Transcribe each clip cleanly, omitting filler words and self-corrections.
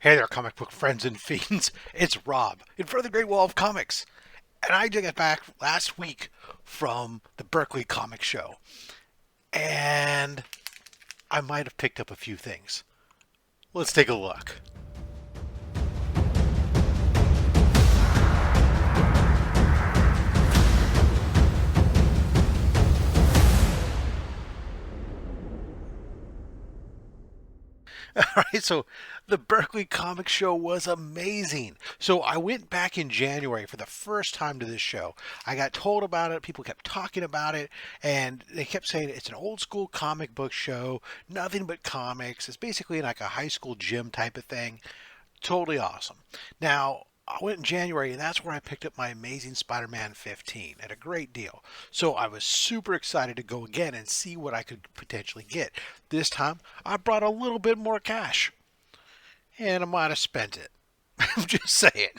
Hey there, comic book friends and fiends. It's Rob in front of the Great Wall of Comics. And I just got back last week from the Berkeley Comic Show. And I might have picked up a few things. Let's take a look. All right, so the Berkeley Comic Show was amazing. So I went back in January for the first time to this show. I got told about it, people kept talking about it, and they kept saying it's an old school comic book show, nothing but comics. It's basically like a high school gym type of thing. Totally awesome. Now, I went in January, and that's where I picked up my Amazing Spider-Man 15 at a great deal. So I was super excited to go again and see what I could potentially get. This time, I brought a little bit more cash, and I might have spent it. I'm just saying.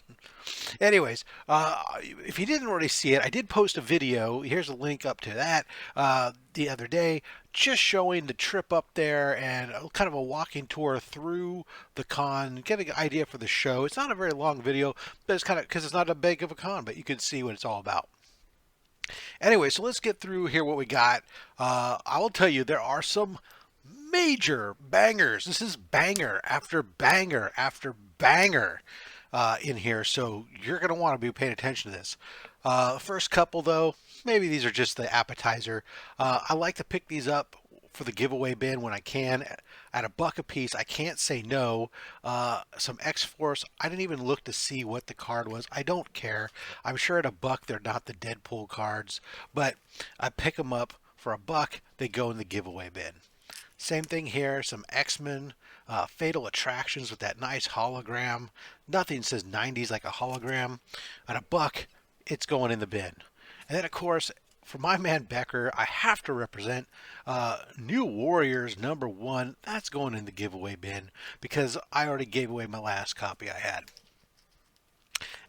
Anyways, if you didn't already see it, I did post a video. Here's a link up to that the other day, just showing the trip up there and kind of a walking tour through the con, getting an idea for the show. It's not a very long video, but it's kind of because it's not a big of a con, but you can see what it's all about. Anyway, so let's get through here what we got. I will tell you there are some major bangers. This is banger after banger after banger in here, so you're going to want to be paying attention to this. First couple, though, maybe these are just the appetizer. I like to pick these up for the giveaway bin when I can at $1 a piece. I can't say no. Some X-Force. I didn't even look to see what the card was. I don't care. I'm sure at $1 they're not the Deadpool cards, but I pick them up for $1. They go in the giveaway bin. Same thing here, some X-Men, Fatal Attractions with that nice hologram. Nothing says 90s like a hologram. At $1, it's going in the bin. And then, of course, for my man Becker, I have to represent New Warriors #1. That's going in the giveaway bin because I already gave away my last copy I had.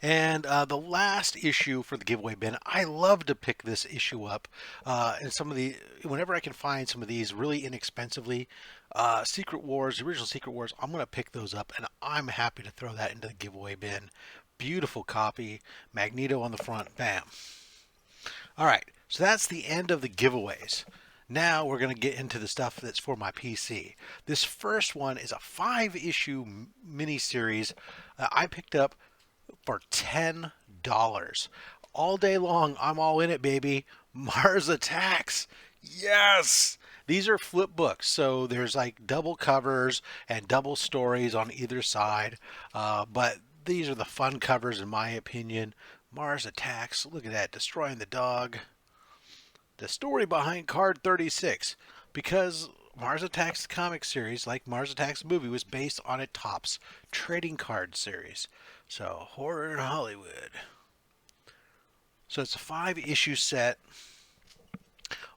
And the last issue for the giveaway bin, I love to pick this issue up. And whenever I can find some of these really inexpensively, Secret Wars, the original Secret Wars, I'm going to pick those up, and I'm happy to throw that into the giveaway bin. Beautiful copy, Magneto on the front, bam. All right, so that's the end of the giveaways. Now we're going to get into the stuff that's for my PC. This first one is a 5-issue miniseries I picked up for $10. All day long, I'm all in it, baby. Mars Attacks. Yes! These are flip books, so there's like double covers and double stories on either side. But these are the fun covers, in my opinion. Mars Attacks. Look at that. Destroying the dog. The story behind card 36. Because Mars Attacks comic series, like Mars Attacks movie, was based on a Topps trading card series. So, horror in Hollywood. So it's a 5-issue set.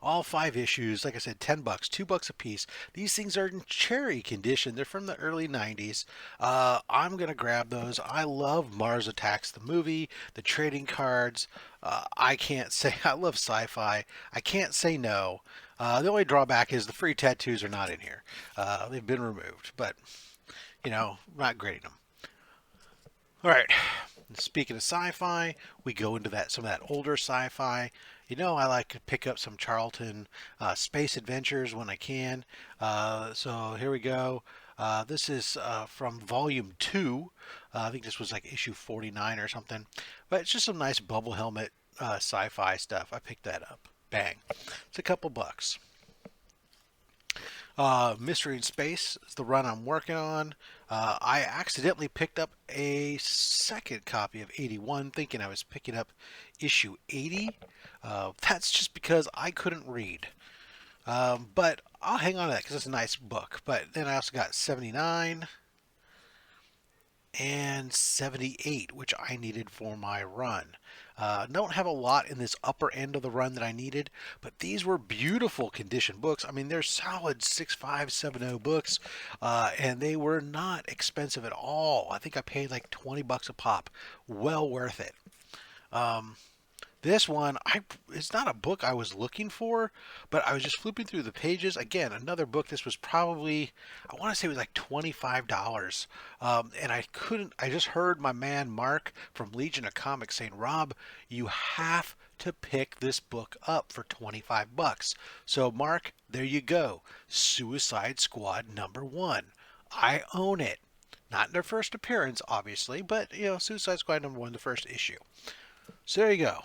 All 5 issues, like I said, $10, $2 a piece. These things are in cherry condition. They're from the early 90s. I'm going to grab those. I love Mars Attacks, the movie, the trading cards. I can't say, I love sci-fi. I can't say no. The only drawback is the free tattoos are not in here. They've been removed, but, not grading them. All right, speaking of sci-fi, we go into some of that older sci-fi. I like to pick up some Charlton space adventures when I can. So here we go. This is from Volume 2. I think this was like issue 49 or something. But it's just some nice bubble helmet sci-fi stuff. I picked that up. Bang. It's a couple bucks. Mystery in Space is the run I'm working on. I accidentally picked up a second copy of 81, thinking I was picking up issue 80. That's just because I couldn't read. But I'll hang on to that because it's a nice book. But then I also got 79 and 78, which I needed for my run. Don't have a lot in this upper end of the run that I needed, but these were beautiful condition books. I mean, they're solid 6570 books, and they were not expensive at all. I think I paid like $20 a pop. Well worth it. This one, it's not a book I was looking for, but I was just flipping through the pages. Again, another book. This was probably, I want to say it was like $25. And I just heard my man Mark from Legion of Comics saying, Rob, you have to pick this book up for 25 bucks. So Mark, there you go. Suicide Squad #1. I own it. Not in their first appearance, obviously, but Suicide Squad #1, the first issue. So there you go.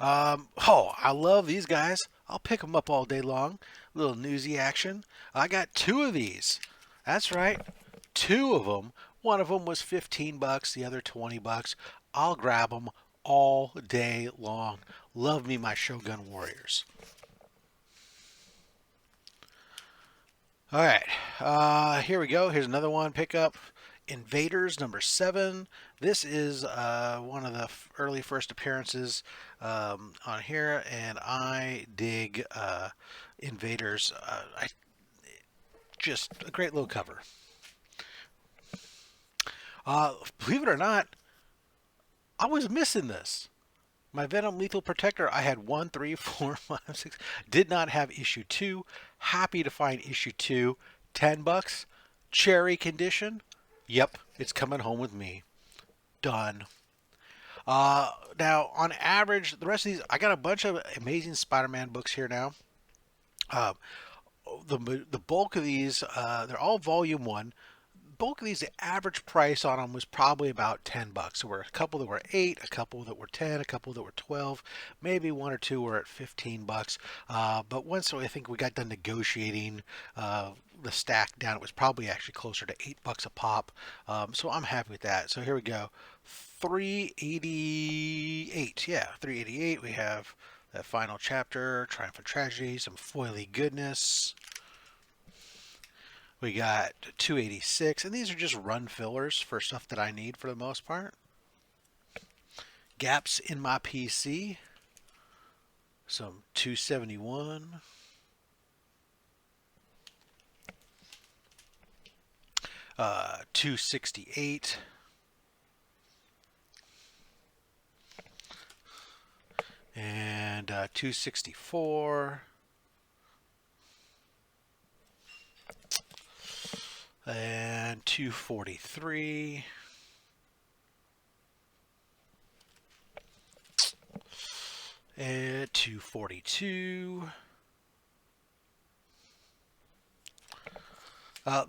I love these guys. I'll pick them up all day long. A little newsy action. I got 2 of these. That's right, 2 of them. One of them was 15 bucks, the other 20 bucks. I'll grab them all day long. Love me my Shogun Warriors. All right, here we go. Here's another one. Pick up Invaders #7. This is one of the early first appearances on here, and I dig Invaders. Just a great little cover. Believe it or not, I was missing this. My Venom Lethal Protector, I had 1, 3, 4, 5, 6. Did not have issue 2. Happy to find issue 2. 10 bucks. Cherry condition. Yep, it's coming home with me. Done. Now, on average, the rest of these, I got a bunch of Amazing Spider-Man books here now. The bulk of these, they're all volume 1. Bulk of these, the average price on them was probably about 10 bucks. There were a couple that were 8, a couple that were 10, a couple that were 12, maybe 1 or 2 were at 15 bucks. But once I think we got done negotiating the stack down, it was probably actually closer to 8 bucks a pop. So I'm happy with that. So here we go. 388. Yeah, 388. We have that final chapter, Triumph and Tragedy, some foily goodness. We got 286, and these are just run fillers for stuff that I need for the most part. Gaps in my PC. Some 271. Uh, 268. And 264. And 243. And 242.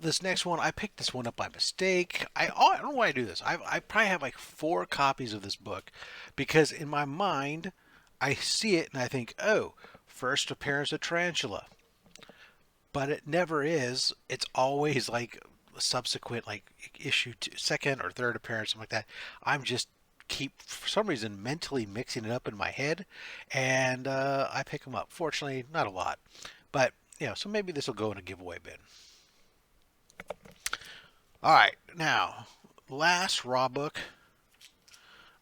This next one, I picked this one up by mistake. I don't know why I do this. I probably have like 4 copies of this book because in my mind, I see it and I think, oh, first appearance of Tarantula. But it never is. It's always like subsequent, like issue 2, second or third appearance, something like that. I'm just for some reason, mentally mixing it up in my head, and I pick them up. Fortunately, not a lot, but so maybe this will go in a giveaway bin. All right, now last raw book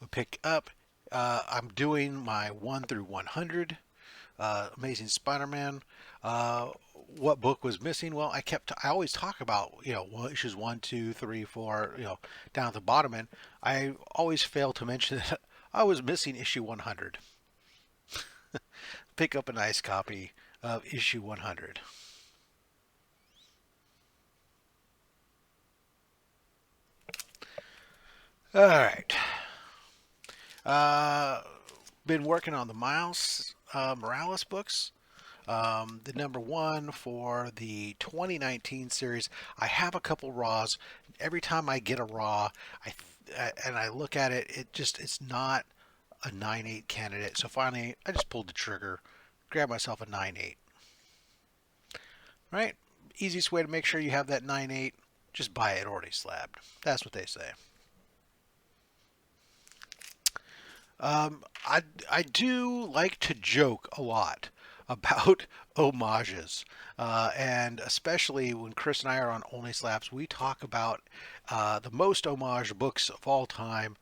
we pick up. I'm doing my 1 through 100 Amazing Spider-Man. What book was missing? Well, I always talk about, issues 1, 2, 3, 4, down at the bottom, and I always fail to mention that I was missing issue 100. Pick up a nice copy of issue 100. All right. Been working on the Miles Morales books. The #1 for the 2019 series. I have a couple raws. Every time I get a raw, I look at it, it's not a 9.8 candidate. So finally, I just pulled the trigger, grabbed myself a 9.8. Right? Easiest way to make sure you have that 9.8, just buy it already slabbed. That's what they say. I do like to joke a lot about homages, and especially when Chris and I are on OnlySlabs, we talk about the most homage books of all time: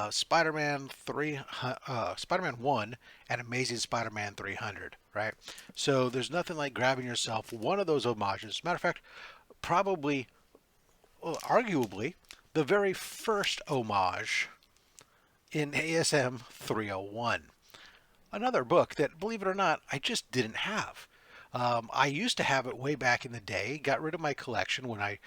Spider-Man 1 and Amazing Spider-Man 300. Right? So there's nothing like grabbing yourself one of those homages. Matter of fact, probably, well, arguably, the very first homage in ASM 301. Another book that, believe it or not, I just didn't have. I used to have it way back in the day. Got rid of my collection when I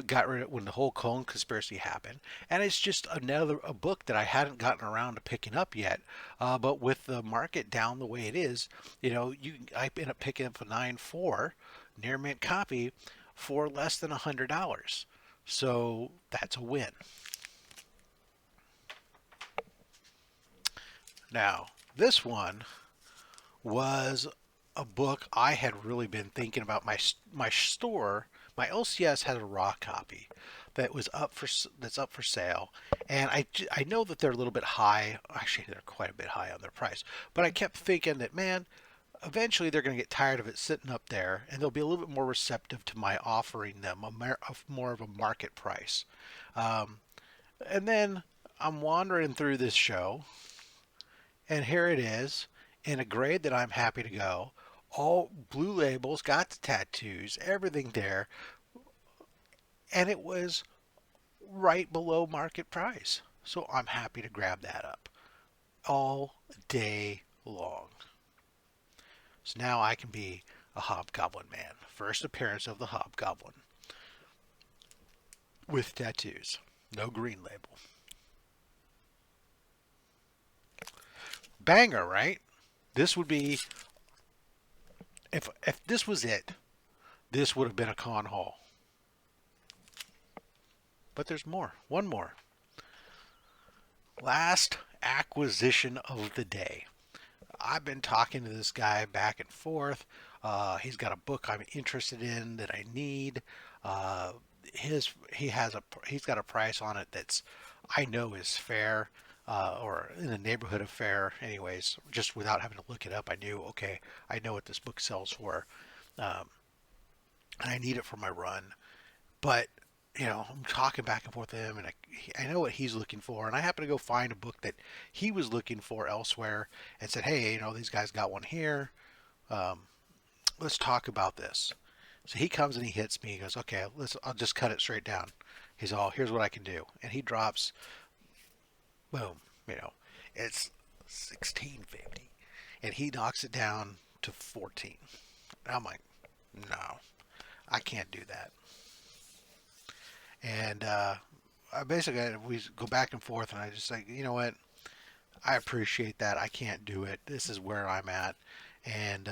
got rid of when the whole clone conspiracy happened, and it's just another a book that I hadn't gotten around to picking up yet. But with the market down the way it is, I end up picking up a 9.4 near mint copy for less than $100. So that's a win. Now, this one was a book I had really been thinking about. My store, my LCS has a raw copy that's up for sale, and I know that they're a little bit high. Actually, they're quite a bit high on their price. But I kept thinking that, man, eventually they're going to get tired of it sitting up there, and they'll be a little bit more receptive to my offering them more of a market price. Um, and then I'm wandering through this show, and here it is in a grade that I'm happy to go. All blue labels, got the tattoos, everything there. And it was right below market price. So I'm happy to grab that up all day long. So now I can be a Hobgoblin man. First appearance of the Hobgoblin with tattoos. No green label. Banger, right? This would be, if this was it, this would have been a con haul. But there's more. One more. Last acquisition of the day. I've been talking to this guy back and forth. He's got a book I'm interested in that I need. He's got a price on it that's I know is fair, or in the neighborhood of fair. Anyways, just without having to look it up, I knew, okay, I know what this book sells for, and I need it for my run. But I'm talking back and forth with him, and I know what he's looking for, and I happen to go find a book that he was looking for elsewhere, and said, hey, these guys got one here. Let's talk about this. So he comes and he hits me. He goes, okay, I'll just cut it straight down. He's all, here's what I can do, and he drops, boom, it's 1650, and he knocks it down to 14. And I'm like, no, I can't do that. And we go back and forth, and I just say, you know what? I appreciate that. I can't do it. This is where I'm at. And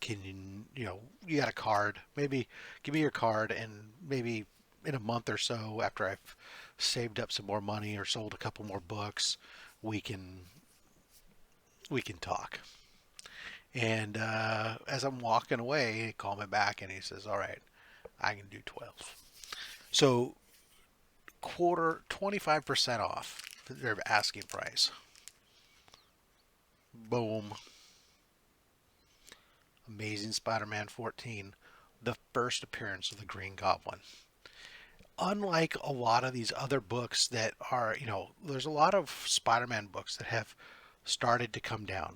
can you got a card? Maybe give me your card, and maybe in a month or so, after I've saved up some more money or sold a couple more books, we can talk. And as I'm walking away, he called me back, and he says, all right, I can do 12. So 25% off their asking price. Boom. Amazing Spider-Man 14, the first appearance of the Green Goblin. Unlike a lot of these other books that are, there's a lot of Spider-Man books that have started to come down.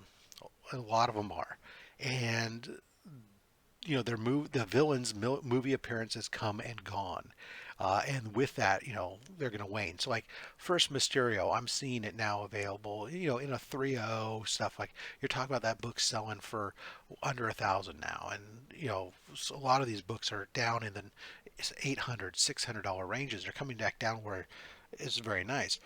A lot of them are. And the villains' movie appearances come and gone. And with that, they're going to wane. So like First Mysterio, I'm seeing it now available, in a 3.0 stuff. Like you're talking about that book selling for under $1,000 now. And, so a lot of these books are down in the $800, $600 ranges. They're coming back down where it's very nice.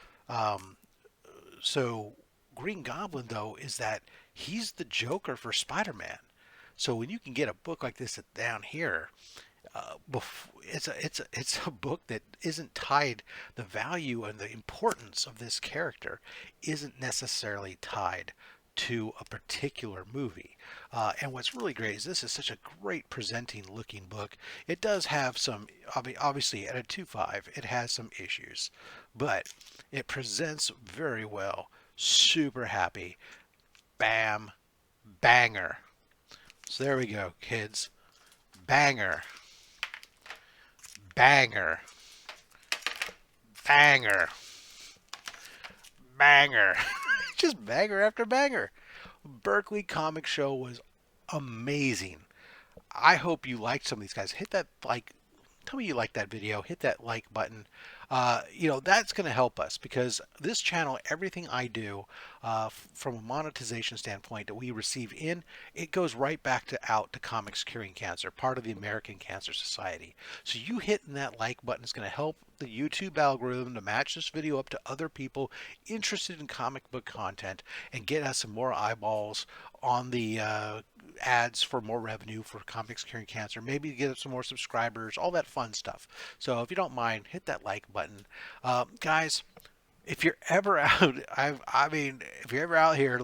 So Green Goblin, though, is that he's the Joker for Spider-Man. So when you can get a book like this down here, it's a book that isn't tied. The value and the importance of this character isn't necessarily tied to a particular movie. And what's really great is this is such a great presenting looking book. It does have some, obviously at a 2.5, it has some issues, but it presents very well. Super happy. Bam. Banger. So there we go, kids. Banger. Banger. Banger. Banger. Just banger after banger. Berkeley Comic Show was amazing. I hope you liked some of these guys. Hit that tell me you like that video. Hit that like button. That's going to help us because this channel, everything I do from a monetization standpoint that we receive in, it goes right back to out to Comics Curing Cancer, part of the American Cancer Society. So you hitting that like button is going to help the YouTube algorithm to match this video up to other people interested in comic book content and get us some more eyeballs on the ads for more revenue for Comics Curing Cancer, maybe get us some more subscribers, all that fun stuff. So if you don't mind, hit that like button. Guys, if you're ever out, if you're ever out here,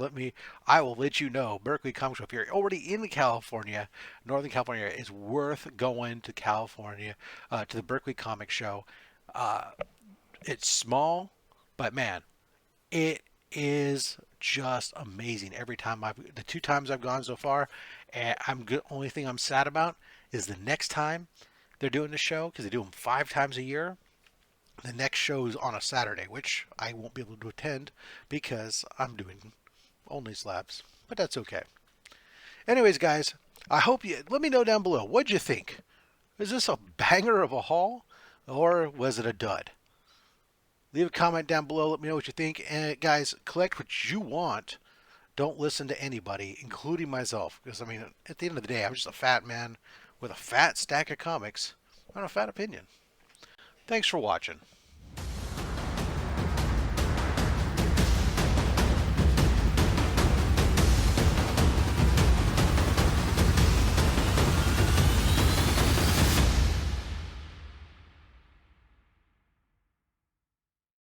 I will let you know. Berkeley Comic Show. If you're already in California, Northern California, it's worth going to California to the Berkeley Comic Show. It's small, but man, it is just amazing every time. The 2 times I've gone so far, and only thing I'm sad about is the next time they're doing the show, because they do them 5 times a year. The next show is on a Saturday, which I won't be able to attend because I'm doing OnlySlabs, but that's okay. Anyways, guys, I hope you let me know down below. What'd you think? Is this a banger of a haul, or was it a dud? Leave a comment down below. Let me know what you think. And guys, collect what you want. Don't listen to anybody, including myself. Because, at the end of the day, I'm just a fat man with a fat stack of comics and a fat opinion. Thanks for watching.